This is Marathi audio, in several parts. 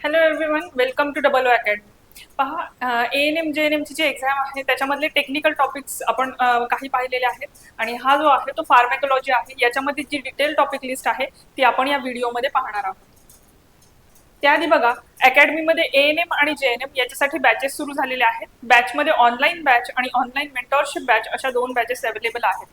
Hello everyone, welcome to double O academy. पहा, ANM JNMची जी एक्झाम आहे त्याच्यामधले टेक्निकल टॉपिक्स आपण काही पाहिलेले आहेत आणि हा जो आहे तो फार्मॅकोलॉजी आहे. याच्यामध्ये जी डिटेल टॉपिक लिस्ट आहे ती आपण या व्हिडिओमध्ये पाहणार आहोत. त्याआधी बघा, अकॅडमीमध्ये ANM आणि JNM याच्यासाठी बॅचेस सुरू झालेले आहेत. बॅचमध्ये ऑनलाईन बॅच आणि ऑनलाईन मेंटॉरशिप बॅच अशा दोन बॅचेस अवेलेबल आहेत.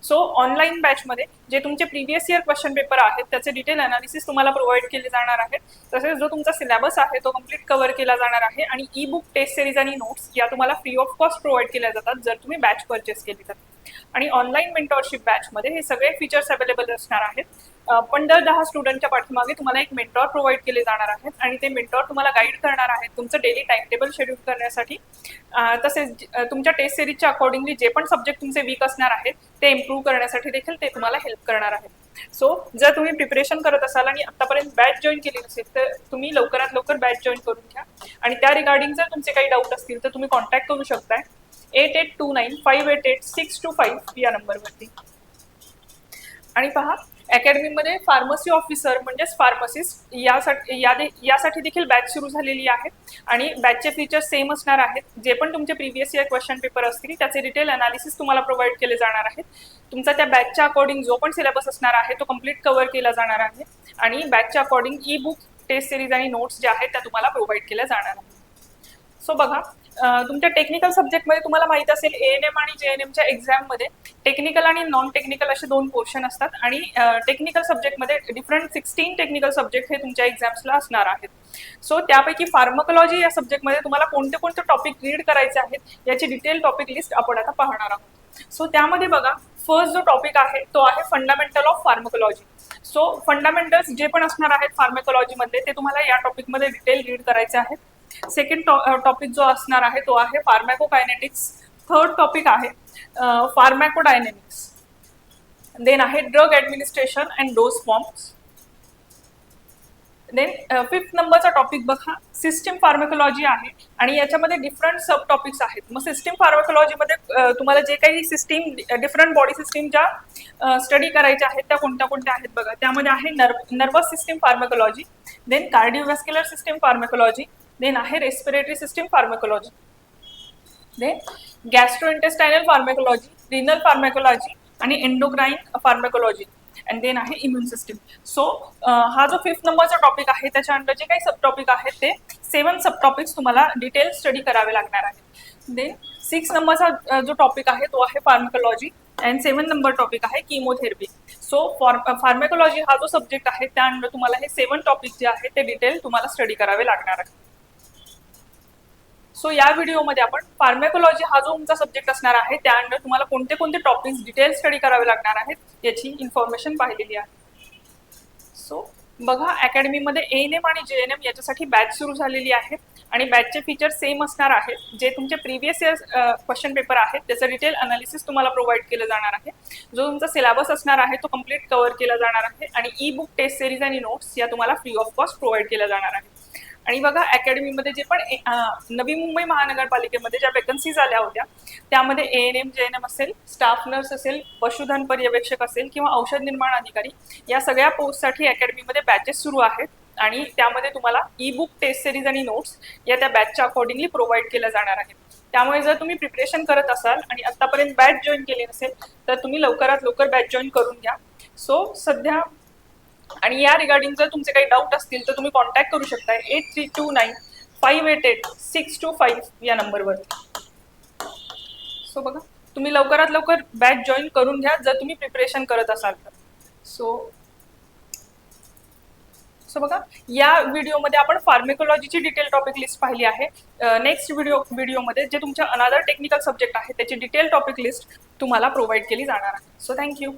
सो ऑनलाईन बॅचमध्ये जे तुमचे प्रिव्हियस इयर क्वेश्चन पेपर आहेत त्याचे डिटेल अनालिसिस तुम्हाला प्रोव्हाइड केले जाणार आहेत. तसेच जो तुमचा सिलेबस आहे तो कम्प्लीट कव्हर केला जाणार आहे आणि ई बुक, टेस्ट सिरीज आणि नोट्स या तुम्हाला फ्री ऑफ कॉस्ट प्रोव्हाइड केल्या जातात जर तुम्ही बॅच परचेस केली तर. आणि ऑनलाईन मेंटॉरशिप बॅचमध्ये हे सगळे फीचर्स अवेलेबल असणार आहेत. पण दर 10 स्टुडंटच्या पाठीमागे तुम्हाला एक मेंटॉर प्रोव्हाइड केले जाणार आहेत आणि ते मेंटॉर तुम्हाला गाईड करणार आहेत तुमचं डेली टाइम टेबल शेड्यूल करण्यासाठी. तसेच तुमच्या टेस्ट सिरीजच्या अकॉर्डिंगली जे पण सब्जेक्ट तुमचे वीक असणार आहेत ते इम्प्रूव्ह करण्यासाठी देखील ते तुम्हाला हेल्प करणार आहेत. सो जर तुम्ही प्रिपरेशन करत असाल आणि आतापर्यंत बॅच जॉईन केली नसेल तर तुम्ही लवकरात लवकर बॅच जॉईन करून घ्या. आणि त्या रिगार्डिंग जर तुमचे काही डाऊट असतील तर तुम्ही कॉन्टॅक्ट करू शकताय 8829588625 या नंबरवरती. आणि पहा, अकॅडमीमध्ये फार्मसी ऑफिसर म्हणजेच फार्मसिस्ट यासाठी देखील बॅच सुरू झालेली आहे आणि बॅचचे फीचर्स सेम असणार आहेत. जे पण तुमचे प्रिव्हियस इयर क्वेश्चन पेपर असतील त्याचे डिटेल अनालिसिस तुम्हाला प्रोव्हाइड केले जाणार आहेत. तुमचा त्या बॅचच्या अकॉर्डिंग जो पण सिलेबस असणार आहे तो कम्प्लीट कव्हर केला जाणार आहे आणि बॅचच्या according E book, test series आणि नोट्स ज्या आहेत त्या तुम्हाला प्रोव्हाइड केल्या जाणार आहेत. सो बघा, तुमच्या टेक्निकल सब्जेक्टमध्ये तुम्हाला माहित असेल ANM आणि JNMच्या एक्झाममध्ये टेक्निकल आणि नॉन टेक्निकल असे दोन पोर्शन असतात आणि टेक्निकल सब्जेक्टमध्ये डिफरंट 16 टेक्निकल सब्जेक्ट हे तुमच्या एक्झाम्सला असणार आहेत. सो त्यापैकी फार्मकोलॉजी या सब्जेक्टमध्ये तुम्हाला कोणते कोणते टॉपिक रीड करायचे आहेत याची डिटेल टॉपिक लिस्ट आपण आता पाहणार आहोत. सो त्यामध्ये बघा, फर्स्ट जो टॉपिक आहे तो आहे फंडामेंटल ऑफ फार्मकोलॉजी. सो फंडामेंटल्स जे पण असणार आहेत फार्मकोलॉजीमध्ये ते तुम्हाला या टॉपिकमध्ये डिटेल रीड करायचे आहेत. सेकंड टॉपिक जो असणार आहे तो आहे फार्मॅकोकायनेटिक्स. थर्ड टॉपिक आहे फार्मॅकोडायनेमिक्स. देन आहे drug administration and dose forms. Then fifth नंबरचा टॉपिक बघा, सिस्टीम फार्मॅकोलॉजी आहे आणि याच्यामध्ये डिफरंट सब टॉपिक्स आहेत. मग सिस्टीम फार्मॅकोलॉजीमध्ये तुम्हाला जे काही सिस्टीम, डिफरंट बॉडी सिस्टीम ज्या स्टडी करायच्या आहेत त्या कोणत्या कोणत्या आहेत बघा. त्यामध्ये आहे nervous system pharmacology, then cardiovascular system pharmacology, then आहे respiratory system pharmacology, then gastrointestinal pharmacology, renal pharmacology आणि एंडोक्राइन फार्मॅकोलॉजी, अँड देन आहे इम्युन सिस्टीम. सो हा जो फिफ्थ नंबरचा टॉपिक आहे त्याच्या अंडर जे काही सब टॉपिक आहेत ते 7 सब टॉपिक्स तुम्हाला डिटेल स्टडी करावे लागणार आहे. देन 6 नंबरचा जो टॉपिक आहे तो आहे फार्मॅकोलॉजी अँड 7 नंबर टॉपिक आहे किमोथेरपी. सो फार्मॅकोलॉजी हा जो सब्जेक्ट आहे त्या अंडर तुम्हाला हे 7 टॉपिक जे आहेत ते डिटेल तुम्हाला स्टडी करावे लागणार आहे. सो या व्हिडिओमध्ये आपण फार्मॅकोलॉजी हा जो तुमचा सब्जेक्ट असणार आहे त्या अंडर तुम्हाला कोणते कोणते टॉपिक्स डिटेल स्टडी करावे लागणार आहेत याची इन्फॉर्मेशन पाहिलेली आहे. सो बघा, अकॅडमीमध्ये ANM आणि JNM याच्यासाठी बॅच सुरू झालेली आहे आणि बॅचचे फीचर सेम असणार आहेत. जे तुमचे प्रिव्हियस इयर क्वेश्चन पेपर आहेत त्याचं डिटेल अनालिसिस तुम्हाला प्रोव्हाइड केलं जाणार आहे. जो तुमचा सिलेबस असणार आहे तो कम्प्लीट कव्हर केला जाणार आहे आणि ई बुक, टेस्ट सिरीज आणि नोट्स या तुम्हाला फ्री ऑफ कॉस्ट प्रोव्हाइड केल्या जाणार आहे. आणि बघा, अकॅडमीमध्ये जे पण नवी मुंबई महानगरपालिकेमध्ये ज्या वेकन्सीज आल्या होत्या त्यामध्ये ANM JNM असेल, स्टाफ नर्स असेल, पशुधन पर्यवेक्षक असेल किंवा औषध निर्माण अधिकारी या सगळ्या पोस्टसाठी अकॅडमीमध्ये बॅचेस सुरू आहेत आणि त्यामध्ये तुम्हाला ई बुक, टेस्ट सिरीज आणि नोट्स या त्या बॅचच्या अकॉर्डिंगली प्रोव्हाइड केल्या जाणार आहेत. त्यामुळे जर तुम्ही प्रिपरेशन करत असाल आणि आतापर्यंत बॅच जॉईन केली नसेल तर तुम्ही लवकरात लवकर बॅच जॉईन करून घ्या. सो सध्या आणि या रिगार्डिंग जर तुमचे काही डाऊट असतील तर तुम्ही कॉन्टॅक्ट करू शकताय 8329588625 या नंबरवरती. सो बघा, तुम्ही लवकरात लवकर बॅच जॉईन करून घ्या जर तुम्ही प्रिपरेशन करत असाल तर. सो बघा, या व्हिडिओमध्ये आपण फार्मॅकोलॉजीची डिटेल टॉपिक लिस्ट पाहिली आहे. नेक्स्ट व्हिडिओमध्ये जे तुमच्या अनादर टेक्निकल सब्जेक्ट आहे त्याची डिटेल टॉपिक लिस्ट तुम्हाला प्रोव्हाइड केली जाणार आहे. So thank you.